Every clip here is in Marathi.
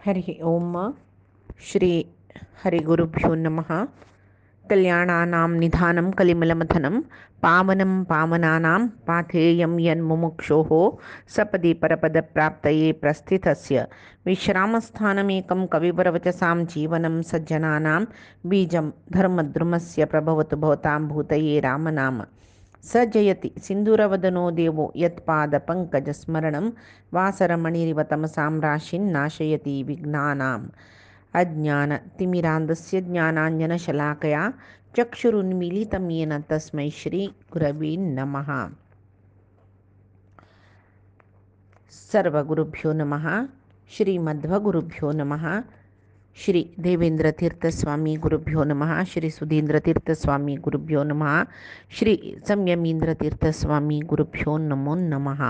हरि ओम श्री हरिगुरुभ्यो नमः। कल्याणानां निधानं कलिमलमथनं पावनं पावनानां पाथेयं यन्मुमुक्षोः सपदि परपदप्राप्तये प्रस्थितस्य विश्रामस्थानमेकं कविवरवचसां जीवनं सज्जनानां बीजं धर्मद्रुमस्य प्रभवतु भवतां भूतये रामनाम। स जयति सिन्दूरवदनो देवो यत्पादपङ्कजस्मरणं वासरमणिरिव तमसां राशिन्नाशयति विघ्नानाम्। अज्ञानतिमिरान्धस्य ज्ञानाञ्जनशलाकया चक्षुरुन्मीलितं येन तस्मै श्रीगुरवे नमः। सर्वगुरुभ्यो नमः। श्रीमध्वगुरुभ्यो नमः। श्री देवेंद्र तीर्थ स्वामी गुरुभ्यो नमः। श्री सुधींद्र तीर्थ स्वामी गुरुभ्यो नमः। श्री संयमींद्र तीर्थ स्वामी गुरुभ्यो नमो नमः।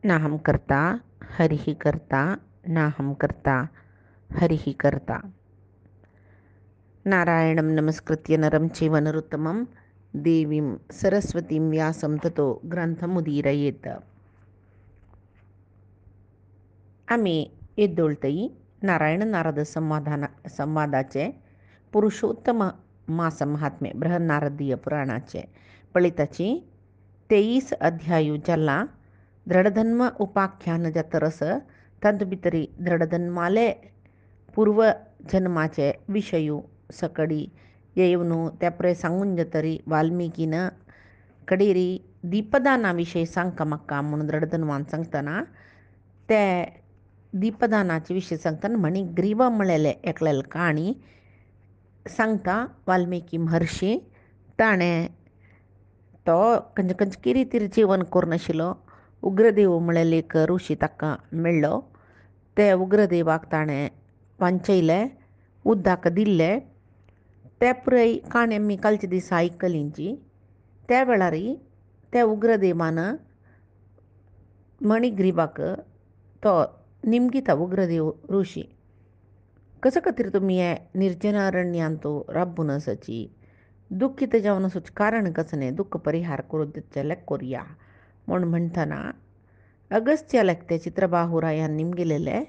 नाहं कर्ता हरिः कर्ता नाहं कर्ता हरिः कर्ता। नारायणं नमस्कृत्य नरं चैव नरोत्तमं देवीं सरस्वतीं व्यासं ततो ग्रंथमुदीरयेत. आम्ही येद्दोळतई नारायण नारद संवादाचे पुरुषोत्तम मास महात्म्य बृहन्नारदीय पुराणाचे पळिताची 23 अध्यायू जल्ला दृढधन्म उपाख्यान जतरस तद्भितरी दृढधन्माले पूर्वजन्माचे विषयू सकडी येवनु त्यापुढे सांगून जतरी वाल्मिकीनं कडेरी दीपदानाविषयी सांगमक्का म्हणून दृढधन्वान सांगताना त्या दीपदानाचे विषय सांगताना मणिग्रीव म्हळेले एकलेले काणी सांगता वाल्मिकी महर्षी ताणें तो कंच किरी तिर जेवण करनाशिल्लो. उग्रदेव म्हळेले एक ऋषी ताका मेळ्ळो. ते उग्रदेवाक ताणें वांचयलें, उद्दाक दिल्लें. ते पुराय काणी आमी कालचे दिसा आयकलींची. त्या वेळारी त्या उग्रदेवान मणिग्रीवाक तो निमगिता उग्रदेव ऋषी कसं खातीर तुमी हे निर्जन अरण्यांत राबून आसाची, दुःखीत जावन आसाची कारण कसं न्ही, दुःख परिहार करून जाल्यार कोरया म्हूण म्हणटना अगस्त्याक ते चित्रबाहुरायान निमगेलेले.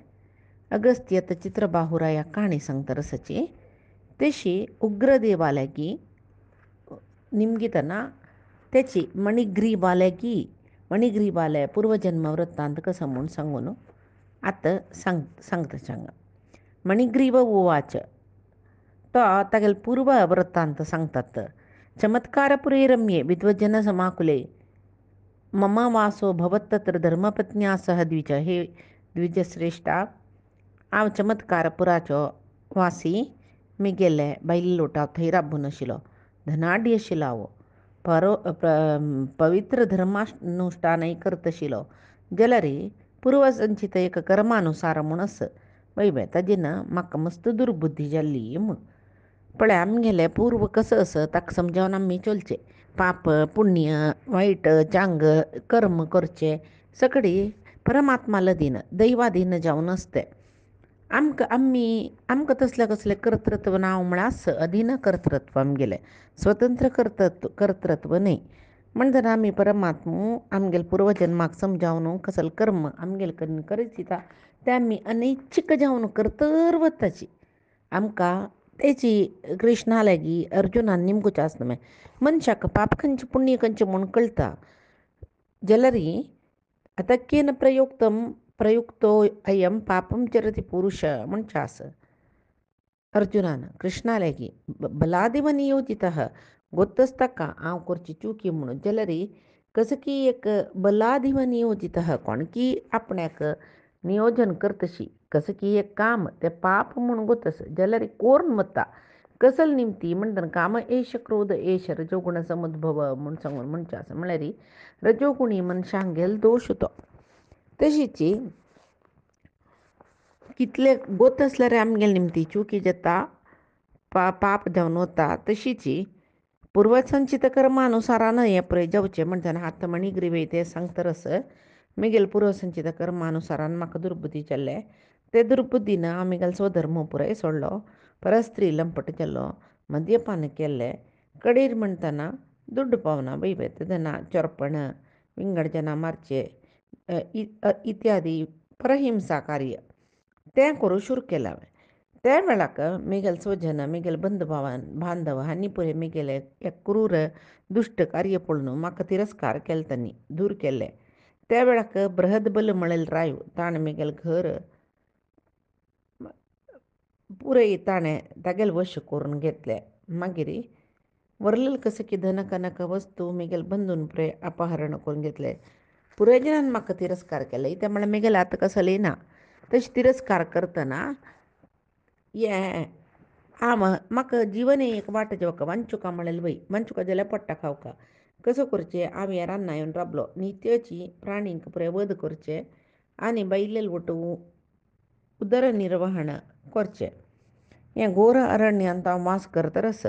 अगस्त्य ते चित्रबाहुराया काणी सांगता आसाची तशी उग्रदेवालेगी निमगितना त्याची मणिग्रीवाले पूर्वजन्म वृत्तांत कसं म्हणून सांगून आता सांगता. मणिग्रीव उवाच. तो तागेले पूर्व वृत्तांत सांगतात. चमत्कारपुरे रम्ये विद्वज्जन समाकुले मम वासो भवत्तत्र धर्मपत्न्या सह द्विज. हे द्विजश्रेष्ठा, हांव चमत्कारपुराचो वासी. मी गेले बायले लोटाव थंय राबून आशिल्लो. धनाढ्य आशिल्लो हांव. पवित्र धर्मानुश्ठानय करत आशिल्लो जाल्यार पूर्वसंचित एक कर्मानुसार म्हूण आस वय ताजेन म्हाका मस्त दुर्बुद्धी जाल्ली म्हूण. पळय आमगेले पूर्व कसं आस ताका समजावन आमी चलचें. पाप पुण्य वायट चांग कर्म करचे सगळी परमात्मा अधीन दैवाधीन जावन आसते. आमकां तसलें कसलें कर्तृत्व नांव म्हळ्यार अधीन कर्तृत्व आमगेलें, स्वतंत्र कर्तृत्व न्ही. म्हणटना आमी परमात्मू आमगेले पूर्वजन्माक समजावन कसले कर्म आमगेले कडेन करीत दिता ते आमी अनैच्छिक जावन करतर वताची. आमकां तेची कृष्णा लागीं अर्जुनान निमगुचें आसना. मनशाक पाप खंयचें पुण्य खंयचें म्हूण कळटा जाल्यार आतां केन प्रयुक्तो अयम पापम चरति पुरुष म्हणचे आस. अर्जुनान कृष्णा लागीं बलादिव नियोजितः गोत्तच ताका हांव करची चुकी म्हणून जाल्यार कसं की एक बलादिव नियोजितः कोण की आपणाक नियोजन करतशी कसं की एक काम ते पाप म्हणून गोतस जाल्यार कोरून वता कसल निमती म्हणटना काम एश क्रोध एश रजोगुण समुद्भव म्हूण सांगून म्हणचे आसा. म्हळ्यार रजोगुणी मनशांगेलो दोश तो. तशीच कितले गोत आसल्यार आमगेले निमती चुकी जाता, पाप जावन वता. तशीच पूर्वसंचित कर्मानुसारान हें पळय जावचें म्हणटना आतां मणिग्रीव ते सांगतर आस. म्हगेले पूर्वसंचित कर्मानुसारान म्हाका दुर्बुद्धी जाल्ले. ते दुर्बुद्धीन आमगेलो स्वधर्म पुराय सोडलो, परस्त्री लंपट जाल्लो, मद्यपान केल्लें, कडेर म्हणटना दुड्ड पावना वय तेदना चोरपण विंगड जना मारचे इत्यादी परहिंसा कार्य तें करूं शुरू केलां. त्या वेळाक मिगेल स्वजन मिगेल बांधव हांणी पळय मिगेले एक क्रूर दुश्ट कार्य पळोवन म्हाका तिरस्कार केले तांणी दूर केले. त्या वेळाक बृहद बल म्हळेल रायो ताणें मिगेल घर पुरय ताणें तागेले वश करून घेतले. मागीर वरलेल कसं की धन कनक वस्तू मिगेल बंदून पुरे अपहरण करून घेतले. पुरायजनान म्हाका तिरस्कार केले ते म्हळ्यार मिगेल आतां कसं लेना तशें तिरस्कार करतना हें म्हाका जीवन एक वाट जेवका वांचुका म्हळेल वय वांचुका जाल्यार पडटा खावका कसो करचें हांव हें रान्ना येवन राबलो नित्याची प्राणींक पुरे वध करचें आनी बैलेल वटू उदरनिर्वहण करचें. हें घोर अरण्यांत हांव वास करतरस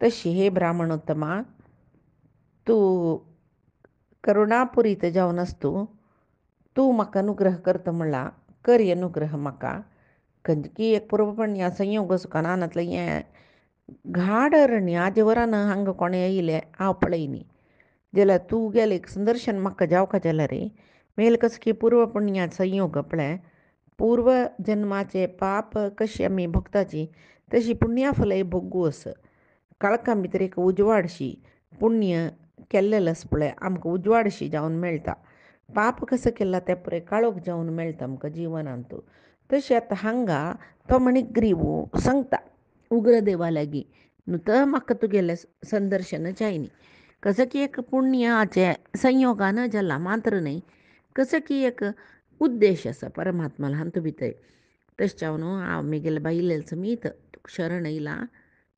तशी हे ब्राह्मणोत्तमा तूं करुणापुरीत जावन आसतू तूं म्हाका अनुग्रह करता म्हणला कर अनुग्रह म्हाका खंयची एक पुर्वपण्या संयोग सुखान आनातलें हें घाड अरण्य आजे वरान हांगा कोणें येयलें हांव पळयनी जाल्यार तूं गेलें एक संदर्शन म्हाका जावका जाल्यार मेल कसं की पूर्व पुण्या संयोग पळय पूर्व जन्माचे पाप कशी आमी भोगताची तशी पुण्या फलय भोगूस काळखां भितर एक उजवाडशी पुण्य केल्लेलें आसा पळय आमकां उजवाडशी जावन मेळटा. पाप कसो केला तें पुरे काळोख जावन मेळटा आमकां जिवनांत. तशें आतां हांगा तो मणिग्रीव सांगता उग्रदेवा लागीं न्हू तर म्हाका तुगेलें संदर्शन जायनी कसं की एक पुण्याचे संयोगान जाला मात्र न्ही कसं की एक उद्देश आसा परमात्मा हातूंत भितर तशें हांव न्हू हांव मिगेले बायलेल समीत तुका शरण येयलां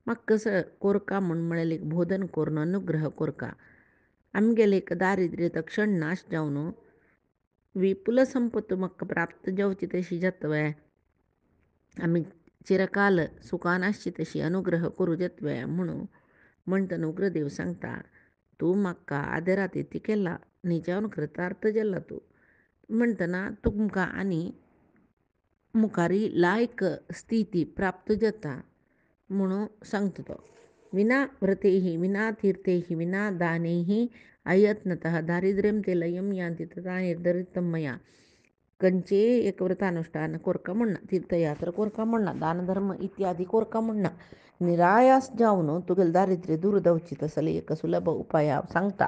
म्हाका कसो कोरका म्हळ्यार एक बोधन करून अनुग्रह कोरका आमगेले एक दारिद्र्य तक्षण नाश जावन विपुल संपत्त म्हाका प्राप्त जावची तशी जातवय आमी चिरकाल सुखान आसची तशी अनुग्रह करूं जातवय म्हणून म्हणटना उग्रदेव सांगता तूं म्हाका आदरात इती केला निजावन कृतार्थ जाला तूं म्हणटना तुमकां आनी मुखारी लायक स्थिती प्राप्त जाता म्हणून सांगता तो. विना व्रतेही विना तीर्थेही विना दानेही अयत्नतः दारिद्र्यं ते लयं यान्ति तथा निर्धरितं मया खंयचे एक व्रतानुष्ठान कोरका म्हणना तीर्थयात्रा कोरका म्हणना दानधर्म इत्यादी कोरका म्हणना निरायास जावन तुगेलें दारिद्र्य दूर जावची तसले एक सुलभ उपाय हांव सांगता.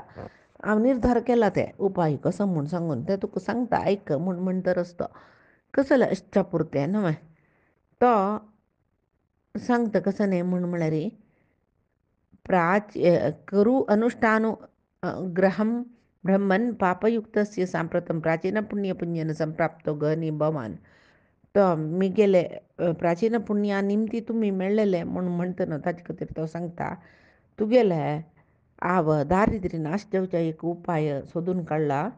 हांव निर्धार केला ते उपाय कसो म्हूण सांगून ते तुका सांगता आयक म्हूण म्हणटर आसतो कसले इच्छा पुरते न्हय तो सांगता कसं न्ही म्हूण म्हळ्यार करू अनुष्ठानु ग्रहं ब्रह्मन् पापयुक्तस्य साम्प्रतं प्राचीन पुण्यपुण्यन संप्राप्तो गहनी भवान तो मिगेले प्राचीन पुण्या निमती तुमी मेळ्ळेले म्हूण म्हणटना ताचे खातीर तो सांगता तुगेले हांव दारिद्र्य नाश जावचे एक उपाय सोदून काडला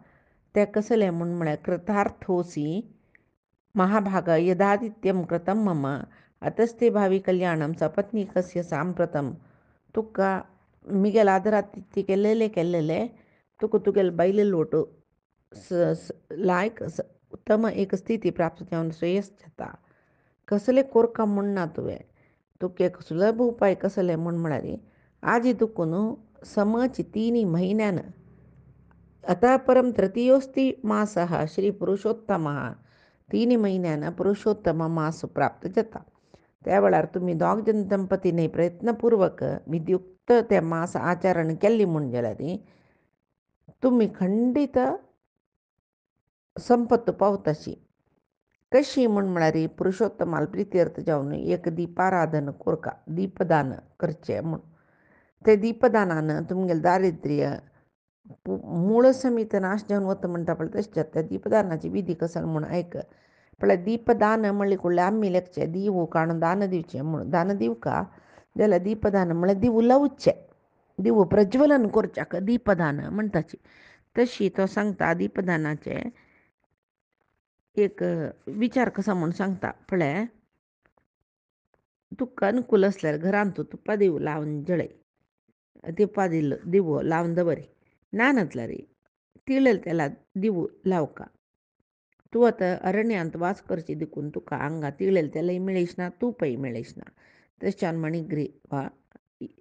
ते कसले म्हूण म्हळ्यार कृतार्थोसी महाभाग यदादित्यं कृतं मम अतस्ते भावी कल्याणं सपत्नीकस्य साम्प्रतं तुका मिगेल आदरातिथ्य केल्लेले तुका तुगेले बैलेल वटू लायक उत्तम एक स्थिती प्राप्त जावन श्रेयस जाता कसले कोरका म्हणना तुवें तुका एक सुलभ उपाय कसले म्हूण म्हळ्यार आजी दुखून समच 3 म्हयन्यान अतः परम तृतीयोस्ति मासः श्री पुरुषोत्तमः 3 म्हयन्यान पुरुषोत्तम मास प्राप्त जाता. त्या वेळार तुमी दोग जन दंपतींनी प्रयत्नपूर्वक विधियुक्त ते मास आचरण केल्ली म्हूण जाल्यार तुमी खंडीत संपत्त पावताशी कशी म्हूण म्हळ्यार पुरुषोत्तमाल प्रित्यर्थ जावन एक दिपाराधन कोरका दीपदान करचें म्हूण ते दीपदानान तुमगेलें दारिद्र्य मूळ समीत नाश जावन वता म्हणटा पळय तशें जाता. त्या दीपदानाची विधी कसो म्हूण आयक पळय दीपदान म्हणले कुडले आमी लेखचें दिवो काडून दान दिवचें म्हूण दान दिवका जाल्यार दीपदान म्हळ्यार दिवो लावचें दिवो प्रज्वलन करच्याक दीपदान म्हणटाची तशी तो सांगता दीपदानाचे एक विचार कसा म्हूण सांगता पळय तुका अनुकूल आसल्यार घरांत तूं तुप्पा दिवो लावन जळय तुप्पा दिवो लावन दवर ना जाल्यार तिळेल तेला दिवो लावका तूं आतां अरण्यांत वास करची देखून तुका हांगा तिळेल तेलय मेळीश ना तुपय मेळीश ना तशें मणिग्रीवा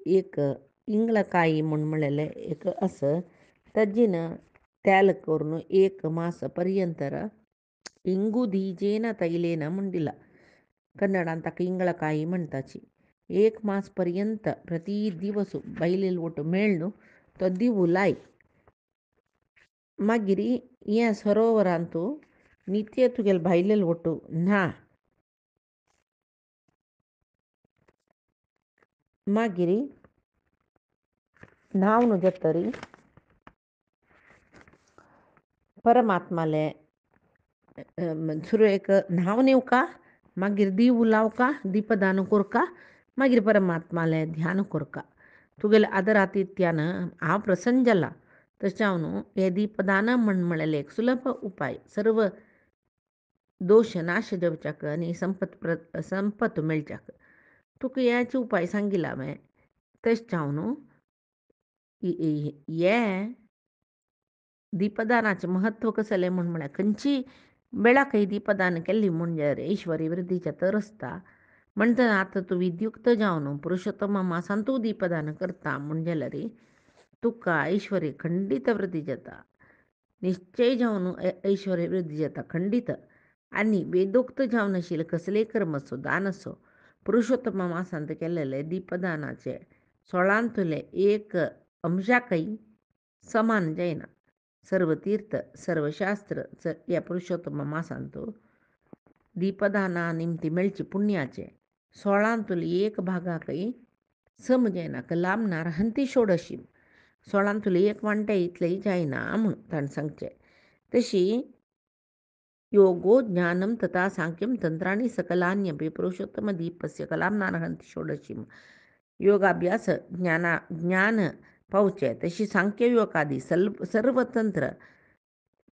एक इंगळकाई म्हूण म्हणलेलें एक आसा ताजीन तेल करून 1 मास पर्यंत ಇಂಗು ದೀಜೇನ ತೈಲೇನ ಮುಂಡಿಲ್ಲ. ಕನ್ನಡ ಅಂತ ಇಂಗಳಕಾಯಿ म्हणताची. 1 मास पर्यंत प्रति दिवस बैलेल वोट मेळणू तो दिवू लाय. मागिरी या सरोवरांतू नित्य तुगेल भायलेल वोटू न्हा. मागिरी न्हावणू जतरी परमात्माले सुरू एक न्हाव नेवका मागीर दिव लावका दीपदान कोरका मागीर परमात्माले ध्यान कोरका तुगेले आदरातिथ्यानं हांव प्रसन्न जाला. तशें हांव न्हू हे दीपदान म्हणलेले एक सुलभ उपाय सर्व दोश नाश जावच्याक आनी संपत मेळच्याक. तुका हेचे उपाय सांगिला हांवें. तशें हांव न्हू हे दीपदानाचें महत्व कसलें म्हळ्यार खंयची बेळाकय दीपदान केल्ली म्हणजे ऐश्वर्य वृद्धीच्या तरसता. म्हणटना आतां तूं विद्युक्त जावन पुरुषोत्तम मासान तूं दीपदान करता म्हणजे जाल्यार तुका ऐश्वर्य खंडीत वृद्धी जाता. निश्चय जावन ऐश्वर्य वृद्धी जाता खंडीत. आनी वेदोक्त जावन आशिल्ले कसलेय कर्म असो दान असो पुरुषोत्तम मासांत केल्लेले दीपदानाचे 16 एक अंशाकय समान जायना. सर्व तीर्थ सर्व शास्त्र ह्या पुरुषोत्तम मासांत दीपदाना निमती मेळची पुण्याचे 16 एक भागाकय सम जायना. लांबणार हंती षोडशी 16 एक वांटे इतलेय जायना म्हूण ताणें सांगचें. तशी योगो ज्ञानम तथा सांख्यम तंत्राणी सकलान्यपि पुरुषोत्तम दीपस्य कलामनार हंती षोडशीम. योगाभ्यास ज्ञान पावचे तशी सांख्ययोगादी सर्व तंत्र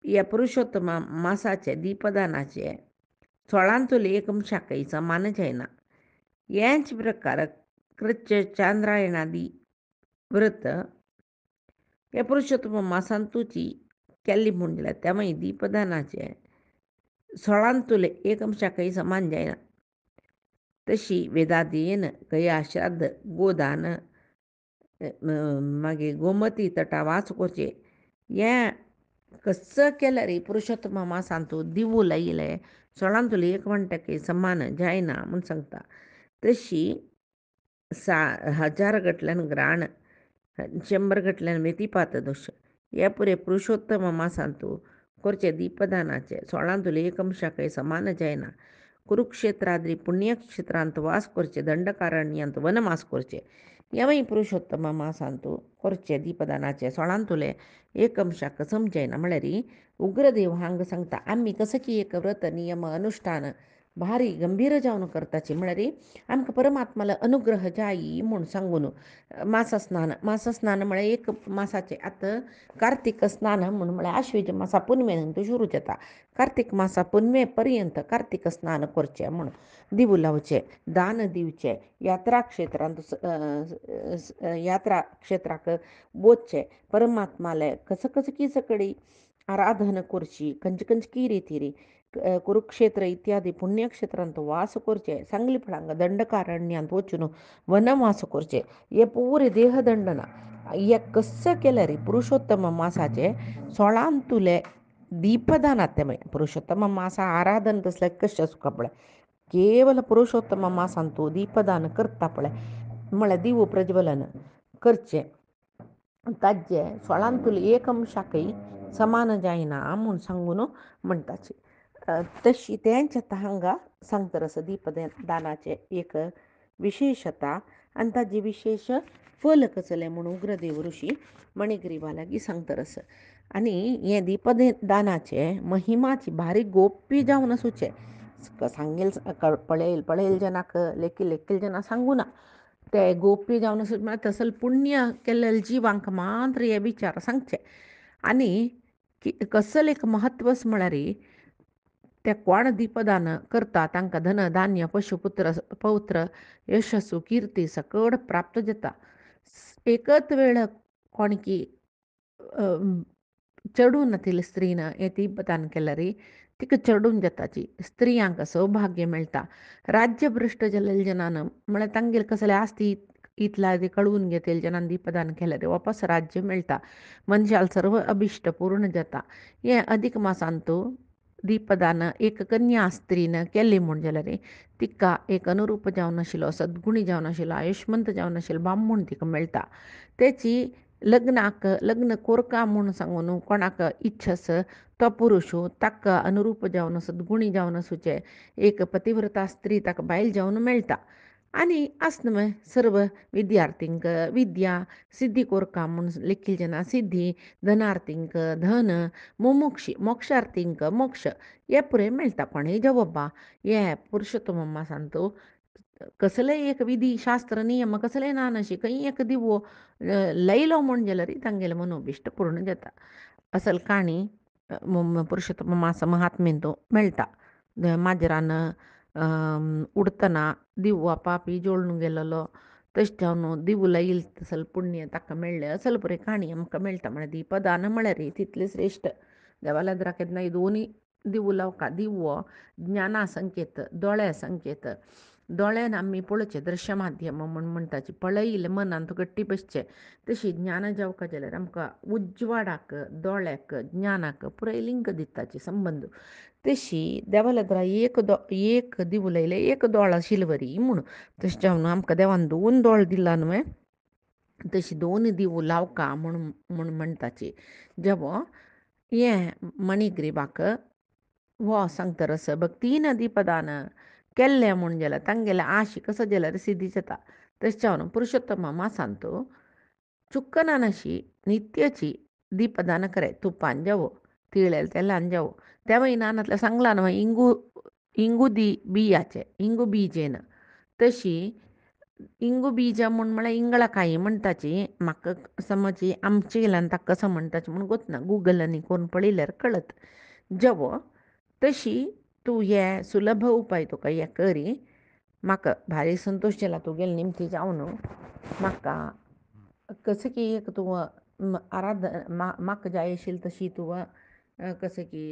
या पुरुषोत्तम मासाचे दीपदानाचे 16 एक अंशाकय समान जायना. हेच प्रकार कृत्य चांद्रायणादी व्रत हे पुरुषोत्तम मासांतूची केल्ली म्हणजे त्यामुळे दीपदानाचे 16 एक अंशाकय समान जायना. तशी वेदादीन गया श्राद्ध गोदान मागीर गोमती तटा वाच करचे हें कसं केल्यार पुरुषोत्तम मासांत दिवू लायले 16 एक वंटकय समान जायना म्हूण सांगता. तशी 1000 गटल्यान ग्राण 100 गटल्यान मेथीपात दोश हे पुरे पुरुषोत्तम मासांत करचे दीपदानाचे 16 एक अंशाकय समान जायना. कुरुक्षेत्राद्री पुण्यक्षेत्रांत वास करचे दंडकारण्यांत वनवास करचे हेवय पुरुषोत्तम मासांत करचे दीपदानाचे 16 एक अंशाक समजायना. म्हळ्यार उग्रदेव हांगा सांगता आमी कसं की एक व्रत नियम अनुष्ठान भारी गंभीर जावन करताची म्हळ्यार आमकां परमात्माला अनुग्रह जायी म्हूण सांगून मासस्नान म्हळ्यार एक मासाचे आतां कार्तिक स्नान म्हळ्यार आश्वेज मासा पुनवेंत सुरू जाता. कार्तिक मासा पुनवे पर्यंत कार्तिक स्नान करचें म्हूण दिवू लावचे दान दिवचे यात्रा क्षेत्राक बोचचे परमात्माले कसकी सकडी आराधन करची खंयची रिती कुरुक्षेत्र इत्यादी पुण्यक्षेत्रांत वास करचे सांगली फळांक दंडकारण्यांत वचून वनवास करचे हे पुरे देहदंडना. हे कसं केल्यार पुरुषोत्तम मासाचे 16 दीपदान पुरुषोत्तम मासा आराधन तसले कशें सुका पळय केवल पुरुषोत्तम मासांत दीपदान करता पळय म्हळ्यार दिवू प्रज्वलन करचें ताजे 16 एक अंशाकय समान जायना म्हूण सांगून म्हणटाची. तशी तेंच आतां हांगा सांगतरस दीपदानाचे एक विशेषता आनी ताजे विशेष फल कसलें म्हूण उग्रदेव ऋषी मणिग्रीवा लागीं सांगतरस. आनी हे दीपदानाचे महिमाची भारी गोप्य जावन आसूचे सांगेल पळयल जनाक लेखील जना सांगूना ते गोप्य जावन आसूचे म्हळ्यार तसल पुण्य केल्लेले जिवांक मात्र हे विचार सांगचे. आनी कसले एक म्हत्वस म्हळ्यार ते कोण दीपदान करता तांकां धन धान्य पशुपुत्र पौत्र यशस्सु कीर्ती सकट प्राप्त जाता. एकच वेळ कोणकी चडून आशिल्ल्या स्त्रीन हें दीपदान केल्यार तिका चडून जाताची स्त्रियांक सौभाग्य मेळटा. राज्य भ्रश्ट जाल्लेल्या जनान म्हळ्यार तांगेर कसले आस्ती इतला कळून घेतलेल्या जनान दीपदान केल्यार वापस राज्य मेळटा. मनशाल सर्व अभिश्ट पूर्ण जाता. हें अधिक मासांत दीपदान एक कन्या स्त्रीनं केले म्हूण जाल्यार तिका एक अनुरूप जावन आशिल्लो, सद्गुणी जावन आशिल्लो, आयुश्मंत जावन आशिल्लो बामूण तिका मेळटा. तेची लग्न कोरका म्हूण सांगून कोणाक इच्छस तो पुरुश ताका अनुरूप जावन सद्गुणी जावन आसूचे एक पतिव्रता स्त्री ताका बायल जावन मेळटा. आनी आसता सर्व विद्यार्थींक विद्या, सिद्धी कोरका म्हूण लेखिल्लें जेन्ना सिद्धी, धनार्थींक धन, मोक्षार्थींक मोक्ष हे पुरे मेळटा. कोणेय जवोबा हे पुरुषोत्तम सांगतो कसलेय एक विधी शास्त्र नियम कसलेय ना नशी खंय एक दिवो लयलो म्हूण जाल्यार तांगेलें मनोभिश्ट पूर्ण जाता. असल काणी पुरुषोत्तम मास महात्मेन तो मेळटा. माजरान उडतना दिवो पापी जोळून गेलोलो तशें जावन दिवो लायिल्ल तसल पुण्य ताका मेळ्ळें असल पुरे काणी आमकां मेळटा. म्हळ्यार दीपदान म्हळ्यार तितलें श्रेश्ठ. देवाल्या केन्नाय दोनी दिवो लावका. दिवो ज्ञाना संकेत, दोळ्या संकेत. दोळ्यान आमी पळोवचें दृश्य माध्यम म्हूण म्हणटाची पळयिल्लें मनांत गट्टी बसचें. तशी ज्ञान जावका जाल्यार आमकां उजवाडाक दोळ्याक ज्ञानाक पुराय लिंक दिताची संबंद. तशी देवाल्या एक दिवो लायले एक दोळ शिलवरी म्हूण तशें जावन आमकां देवान 2 दोळ दिला न्हय. तशी 2 दिवो लावका म्हूण म्हणटाची. जेवो हें मणिग्रीबाक हो सांगता रस भक्तीन दीपदान केल्लें म्हूण जाल्यार तांगेले आश कसो जाल्यार सिद्धी जाता. तशें जावन पुरुषोत्तम मासांत चुक्कना नाशी नित्यची दीपदान करे. तुपान जावो, तिळेल तेलान जावो. त्या म्हयन्यांतल्या सांगलां न्हय इंगू बियाचे इंगू बीजेन. तशी इंगू बीज म्हळ्यार इंगळाकाई म्हणटाची. म्हाका समज आमचे गेल्यान ताका कसं म्हणटाची म्हूण गोतना. गुगलांनी कोण पळयल्यार कळत. जेवो तशी तूं हे सुलभ उपाय तुका हे करी. म्हाका भारी संतोश जाला तुगेले निमती जावन. म्हाका कसं की एक तूं म्हाका जाय आशिल्ली तशी तूं कसं की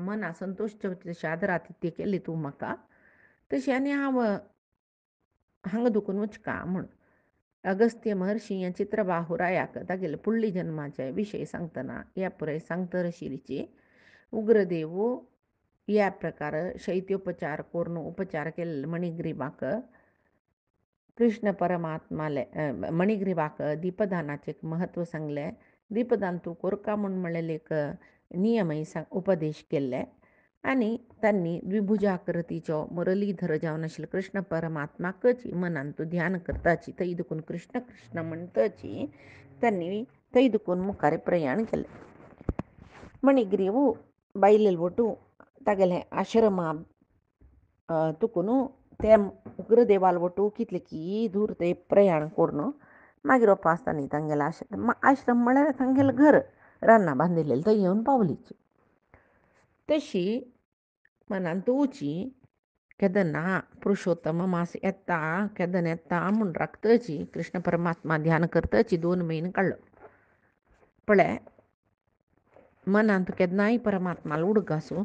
मना संतोश तशी आदरातिथ्य केली तूं म्हाका तशी. आनी हांव हांगा दुखून वचका म्हूण अगस्त्य महर्षी हे चित्रबाहुरायाक तागेले पुडली जन्माचे विशय सांगतना ह्या पुराय सांगता आशिल्लीची. उग्रदेव ह्या प्रकार शैत्योपचार करून उपचार केल्ले मणिग्रीबाक कृष्ण परमात्माले मणिग्रीबाक दीपदानाचें महत्व सांगलें. दीपदान तूं कोरका म्हूण म्हणलेले एक नियमय उपदेश केल्ले. आनी तांणी द्विभुजाकृतीचो मुरलीधर जावन आशिल्लो कृष्ण परमात्माकच मनान तूं ध्यान करताची. थंय दुखून कृष्ण कृष्ण म्हणटाची तांणी थंय दुखून मुखार प्रयाण केलें. मणिग्रीव बायलेल वटू तागेलें आश्रमा तुकून ते उग्रदेवाल वटू कितले की दूर ते प्रयाण करून मागीर वपास तांणी तांगेले आश्रम म्हळ्यार तांगेलें घर रानां बांदिल्लें थंय येवन पावलीची. तशी मनान तवची केदना पुरुषोत्तम मास येता केदन येता म्हूण राखताची कृष्ण परमात्मा ध्यान करताची 2 म्हयने काडलो. पळय मनांत केदनाय परमात्माल उडक आसूं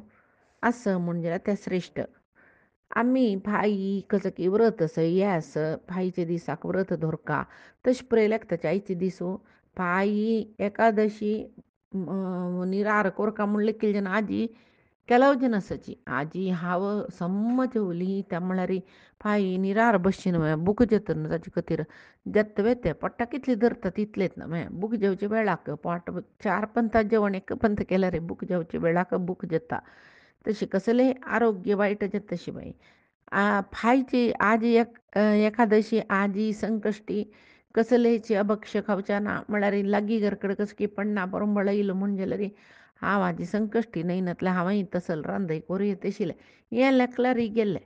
आस म्हूण जाल्यार तें श्रेश्ठ. आमी भाई कसं की व्रत येस भाईचे दिसाक व्रत धरका तशें पळयल्यार ताचे आयचे दिसू भाई एकादशी निरार कोरका म्हूण लेखिल्लें जेन्ना आजी केलवचे नासाची आजी हांव सम्म जेवली त्या म्हळ्यार भाई निरार बसची न्हय बूक जेता न्हय ताचे खातीर जेत्ता वेते पोट्टा कितले धरता तितलेच न्हय. बूक जेवचे वेळाक पोट 4 पंथां जेवण एक पंथ केल्यार बूक जेवचे वेळाक बूक जेता. तशी कसलेय आरोग्य वायट जाता तशी बाई भायची आजी एकादशी आजी संकश्टी कसलेची अभक्ष खावच्या ना म्हळ्यार लागीं घर कडेन कसं की पडना बरोंबळ येयलो म्हूण जाल्यार हांव आजी संकश्टी न्हयनातलें हांवय तसल रांदय करूं तशिलें हें लेखल्यार गेल्लें.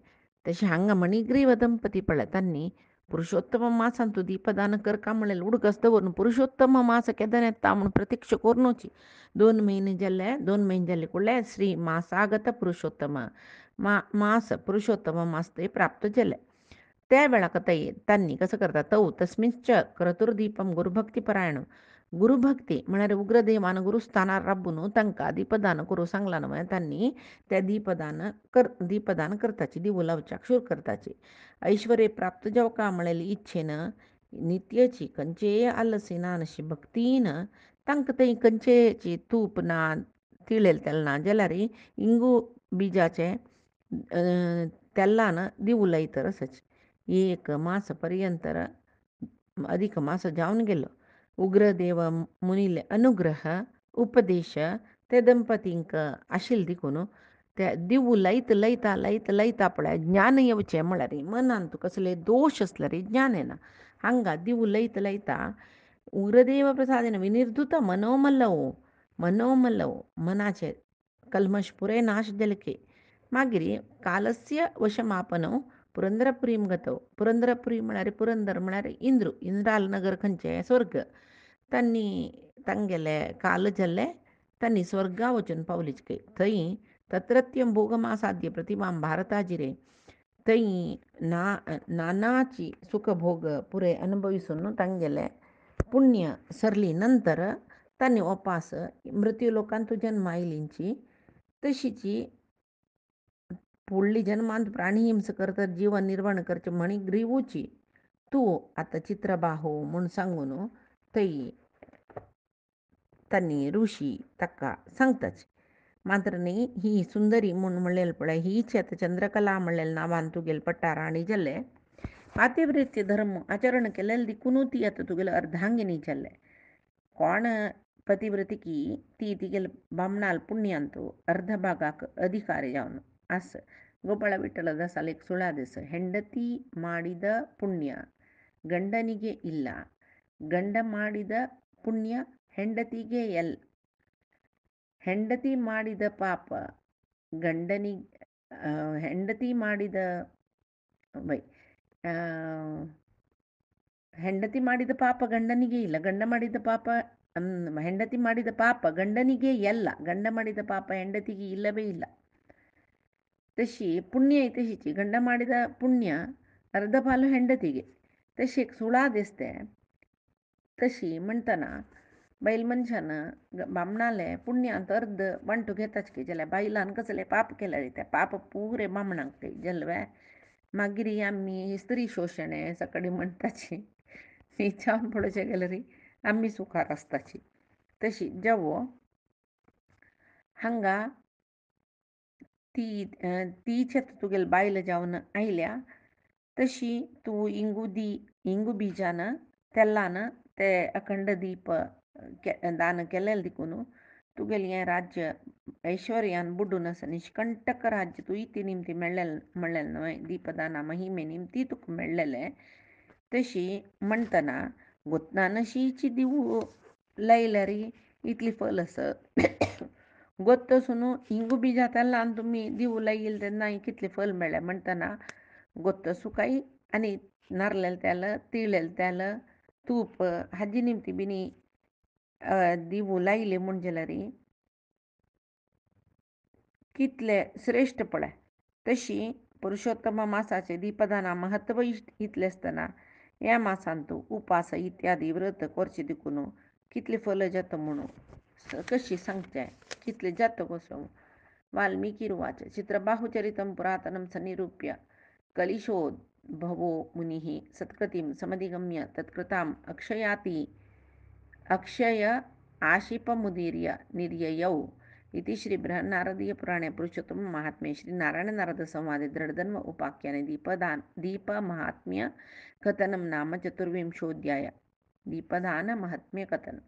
तशें हांगा मणिग्रीव दंपती पळय तांणी पुरुषोत्तम मासान तूं दीपदान करका म्हणलें उडकस दवरून पुरुषोत्तम मास केदन येता म्हूण प्रत्यक्ष करूनची 2 म्हयने जाल्ले 2 म्हयने जाल्ले कुळ्ळे श्री मासागत पुरुषोत्तम मास पुरुषोत्तम मास ते प्राप्त जाले. त्या वेळाक तांणी कसं करता तस्मिंच क्रतुर्दीपम गुरुभक्तीपरायण गुरुभक्ती म्हळ्यार उग्रदेवान गुरुस्थानार राबून तांकां दीपदान करूं सांगलां न्हय. तांणी तें दीपदान करताची दिवो लावच्याक शूर करताची. ऐश्वर्य प्राप्त जावका म्हळ्यार इच्छेन नित्यची खंयचेय आलसी ना अशी भक्तीन तांकां थंय खंयचेची तूप ना तिळेल तेलना जाल्यार इंगू बिजाचे तेल्लान दिवू लायतर असच. एक मास पर्यंत अधिक मास जावन गेलो. उग्रदेव मुनिले अनुग्रह उपदेश ते दंपतींक आशिल्ल देखून ते दिवू लयता पळय ज्ञान येवचें म्हळ्यार मनान तुका कसले दोश आसल्यार ज्ञान येना. हांगा दिवू लयता उग्रदेव प्रसादेन विनिर्धुत मनोमल्लवो मनाचे कल्मश पुरे नाश जालके मागीर कालस्य वशमापनो पुरंदरपुरीम गतव. पुरंदरपुरी म्हळ्यार पुरंदर म्हळ्यार इंद्राल नगर खंयचे स्वर्ग. तन्नी तांगेले काल जाल्ले तन्नी स्वर्गा वचून पावलीचके. थंय तत्रत्यं भोगमासाद्य प्रतिभां भारताजिरे थंय नानाची सुखभोग पुरे अनुभविसून तांगेले पुण्य सरली नंतर तांणी वापास मृत्यूलोकांत जन्म आयलींची तशीची फुडली जन्मांत प्राणी हिंस करतात जीवन निर्वहन करचे म्हणी ग्रीवूची तूं आतां चित्रबाहू म्हूण सांगून थंय तांणी ऋषी ताका सांगताच. मात्र न्ही ही सुंदरी म्हूण म्हणलेलें पळय हीच आतां चंद्रकला म्हणलेल्या नांवान तुगेले पट्टा राणी जाल्ले. पातिव्रत्य धर्म आचरण केलेले देखून ती आतां तुगेले अर्धांगिनी जाल्ले. कोण पतिव्रतिकी ती तिगेले बामणाल पुण्यांत अर्ध भागाक अधिकारी जावन आस. ಗೋಪಾಳ ವಿಠಲ ದಾಸಲೇಖ ಸುಳಾದೆಸ ಹೆಂಡತಿ ಮಾಡಿದ ಪುಣ್ಯ ಗಂಡನಿಗೆ ಇಲ್ಲ, ಗಂಡ ಮಾಡಿದ ಪುಣ್ಯ ಹೆಂಡತಿಗೆ ಹೆಂಡತಿ ಮಾಡಿದ ಪಾಪ ಗಂಡನಿಗೆ ಹೆಂಡತಿ ಮಾಡಿದ ಹೆಂಡತಿ ಮಾಡಿದ ಪಾಪ ಗಂಡನಿಗೆ ಇಲ್ಲ, ಗಂಡ ಮಾಡಿದ ಪಾಪ ಹೆಂಡತಿ ಮಾಡಿದ ಪಾಪ ಗಂಡನಿಗೆ ಎಲ್ಲ, ಗಂಡ ಮಾಡಿದ ಪಾಪ ಹೆಂಡತಿಗೆ ಇಲ್ಲವೇ ಇಲ್ಲ. तशी पुण्य आहे तशीची गंड ಮಾಡಿದ पुण्य अर्ध पालो ಹೆಂಡತಿಗೆ. तशी एक सुळा दिसते तशी म्हणतना बैल मनशानं बामणाले पुण्यात अर्ध वांटू घेताच की जाल्यार बायलान कसले पाप केल्यार ते पाप पुरे बामणांक जल्वे मागीर आमी स्त्री शोशण सकाळी म्हणटाची विचारून पळोवचें गेल्यार आमी सुखार आसताची. तशी जेवो हांगा तीच तुगेले बायल जावन आयल्या तशी तूं इंगू बिजान तेल्लान ते अखंड दीप दान केलेले देखून तुगेलें हें राज्य ऐश्वर्यान बुडून आसा. निष्कंटक राज्य तूं इती निमती म्हणलेलें न्हय दीपदाना महिमे निमती तुका मेळ्ळेलें. तशी म्हणटना गोत्नानशीची दिवू लायल्यार इतली फल आसा. गोत्तसून इंगू बिजा तेल्लान तुमी दिवू लायिल्ले तेन्ना कितले फल मेळ्ळे म्हणटना गोत्तसूकाय आनी नारलेलें तेल तिळेलें तेल तूप हाजी निमती बिनी दिवू लायले म्हूण जाल्यार कितले श्रेश्ठ पळय. तशी पुरुषोत्तम मासाचे दीपदाना महत्व इतलें आसतना ह्या मासान तूं उपास इत्यादी व्रत करचे देखून कितले फल जाता म्हणून कशी सांगचें कितले जाता कसो. वाल्मिकी उवाच चित्रबाहुचरितं पुरातनं सन्निरूप्य कलिशोद्भवो मुनिः सत्कृतिं समधिगम्य तत्कृताम् अक्षय आशिपमुदीर्य निर्ययौ इति श्री बृहन्नारदीयपुराणे पुरुषोत्तम महात्म्ये श्री नारायण नारद संवादे दृढधर्म उपाख्याने दीपमाहात्म्य कथनं नाम चतुर्विंशोऽध्याय. दीपदान महात्म्य कथन.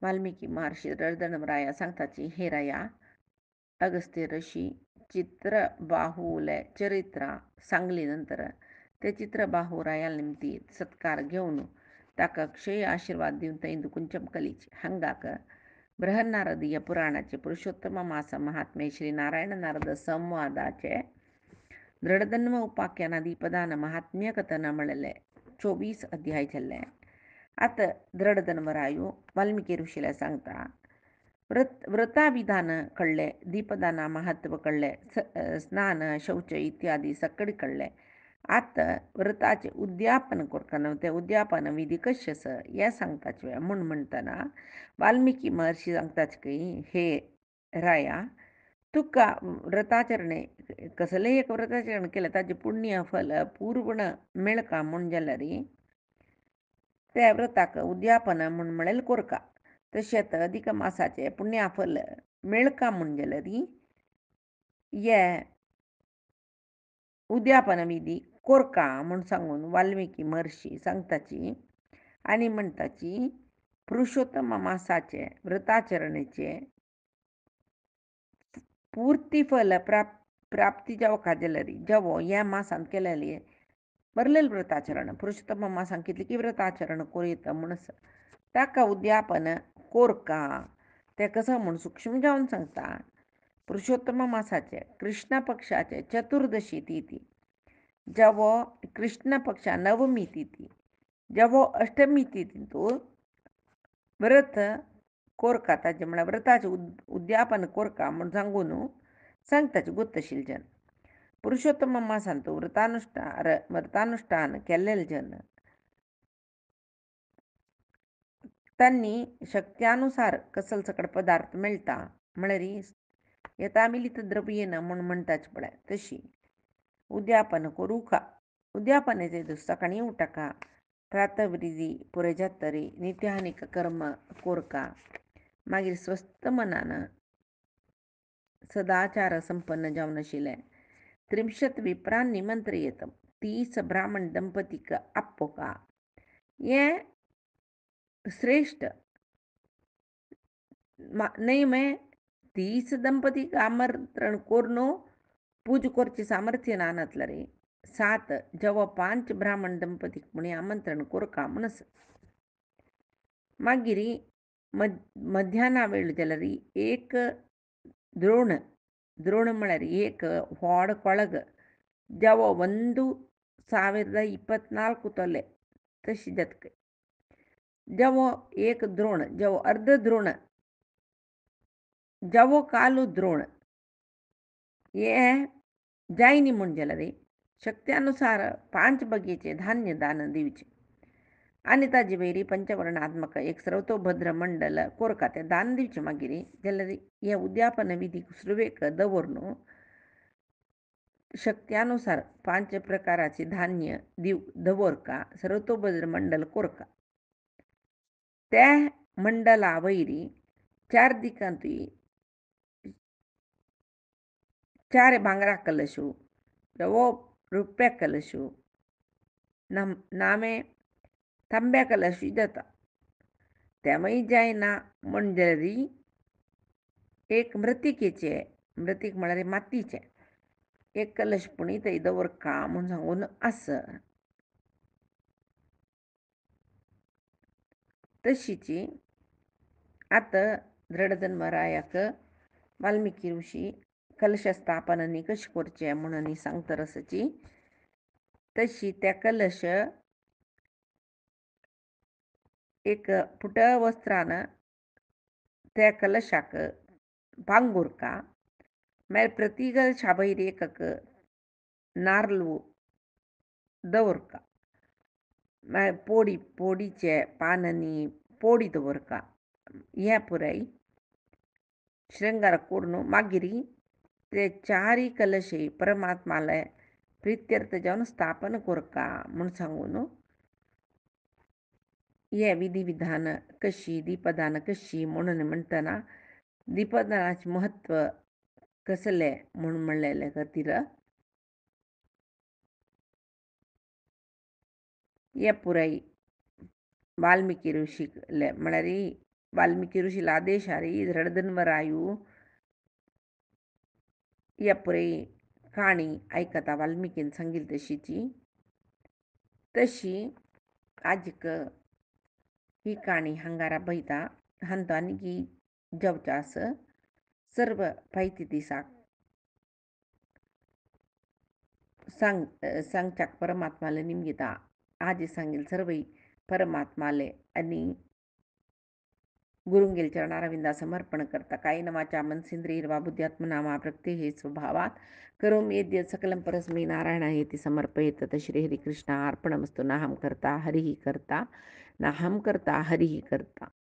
वाल्मिकी महर्षी दृढधर्मराया सांगताची हे राया अगस्त्य ऋषी चित्रबाहुले चरित्र सांगलीनंतर ते चित्रबाहू रायाल निमती सत्कार घेवन ताका अक्षय आशीर्वाद दिवन थंय कुंचम कलीचे. हांगाक बृहन्नारदीय पुराणाचे पुरुषोत्तम मास महात्म्ये श्री नारायण नारद संवादाचे दृढधर्म उपाख्याना दीपदान महात्म्य कथन म्हणलेले 24 अध्याय जाल्ले. आतां दृढधर्मरायू वाल्मिकी ऋषीला सांगता व्रताविधान कळ्ळे, दीपदाना महत्व कळ्ळे, स्नान शौच इत्यादी सकडी कळ्ळे. आतां व्रताचे उद्यापन करतना ते उद्यापन विधी कशें आसा हें सांगताचे म्हूण म्हणटना वाल्मिकी महर्षी सांगताच की हे राया तुका व्रताचरणे कसलें एक व्रताचरण केलें ताजें पुण्य फल पूर्ण मेळका म्हूण जाल्यार त्या व्रताक उद्यापन म्हूण म्हणलेलें कोरका. तशेंच अधिक मासाचे पुण्याफल मेळका म्हणजेलरी ये उद्यापन विधी कोरका म्हूण सांगून वाल्मिकी महर्षी सांगताची आणि म्हणताची पुरुषोत्तम मासाचे व्रताचरणेचे पूर्ती फल प्राप्ती जावं काजलरी जवो ह्या मासान केलेली बरलेल व्रताचरण पुरुषोत्तम मासान कितले की व्रताचरण कोरयता म्हणस ताका उद्यापन कोरका ते कसं म्हूण सूक्ष्म जावन सांगता पुरुषोत्तम मासाचे कृष्ण पक्षाचे चतुर्दशी तिथी जवो कृष्ण पक्षा नवमी तिथी जवो अष्टमी तिथी तो व्रत कोरका ताजे म्हळ्यार व्रताचे उद्यापन कोरका म्हूण सांगून सांगताचे गुप्तशील जन पुरुषोत्तम मासान तो व्रतानुष्ठान केल्लेले जन त्यांनी शक्त्यानुसार कसल सकड पदार्थ मेळटा म्हळ्यार येता मिलित द्रव्येन म्हूण म्हणटाचे पळय तशी उद्यापन करूका उद्यापनेचे दीस सकाळी उठका प्रातविधी पुरे जातरी नित्यहानिक कर्म कोरका मागीर स्वस्थ मनान सदाचार संपन्न जावन आशिल्ले 30 विप्रान निमंत्रित 30 ब्राह्मण दंपतीक आपोका हे श्रेष्ठ नहीं मैं 30 दंपतीक आमंत्रण कोरून पूज करचे सामर्थ्य नानतलं रे 7 जेव्हा 5 ब्राह्मण दंपतीक म्हणे आमंत्रण कोरका म्हणस मागिरी मध्याना वेळ जाल्यार एक द्रोण द्रोण म्हळ्यार एक व्हड ಕೊಳಗ जेव्हा 1024 ತೊಲೆ तशी जतके जेव्हा एक द्रोण जेव्हा अर्ध द्रोण जेव्हा कालू द्रोण हे जायनी म्हूण जाल्यार शक्त्यानुसार 5 बगेचे धान्य दान दिवचे आनी ताजे वयरी पंचवर्णात्मक एक सर्वतोभद्र मंडल कोरका ते दान दिवचे मागीर जाल्यार हे उद्यापन विधी सुरवेक दवरून शक्त्यानुसार 5 प्रकाराचे धान्य दवरका सर्वतोभद्र मंडल कोरका त्या मंडला वयरी 4 दिकांतूय 4 भांगरा कलशू जवो रुप्या कलशू नामे तांब्या कलशू जाता त्यामय जायना म्हणजे एक मृतिकेचे मृतिक म्हळ्यार मातीचे एक कलश पुणी थंय दवरका म्हूण सांगून आसा तशीची आतां दृढधर्मरायाक वाल्मिकी ऋषी कलश स्थापनांनी कशें करचें म्हणून सांगता रसाची तशी त्या कलश एक पुट वस्त्रान त्या कलशाक पांगुरका मागीर प्रति कलशा भायर एकक नारळू दवरका मागीर पोडीचे पानांनी पोडी दवरका हे पुराय श्रृंगार करून मागीर ते 4 कलशे परमात्माले प्रित्यर्थ जावन स्थापन कोरका म्हूण सांगून हे विधी विधान कशी दीपदान कशी म्हणून म्हणटना दीपदानाचे महत्व कसले म्हणून म्हणलेले खातीर हे पुराय वाल्मिकी ऋषीले म्हळ्यार वाल्मिकी ऋषीला आदेशार दृढधर्मरायू हे पुराय काणी आयकता वाल्मिकीन सांगिल्ली तशीची तशी आजिक ही काणी हांगारा बयता हांतो आनी जेवचा आस सर्व फायती दिसाक सांगच्याक परमात्माले निमगिता आज सांगेल सर्व परमात्माले आणि गुरुंगेल चरणारविंदा समर्पण करता कायेन वाचा मनसेंद्रियर्वा बुद्ध्यात्मनामा प्रत्यहे स्वभावात् करोमि यद्यत् सकलं परस्मै नारायणायेति समर्पयेत् श्रीहरिकृष्णार्पणमस्तु नाहं कर्ता हरिः कर्ता नाहं कर्ता हरिः कर्ता।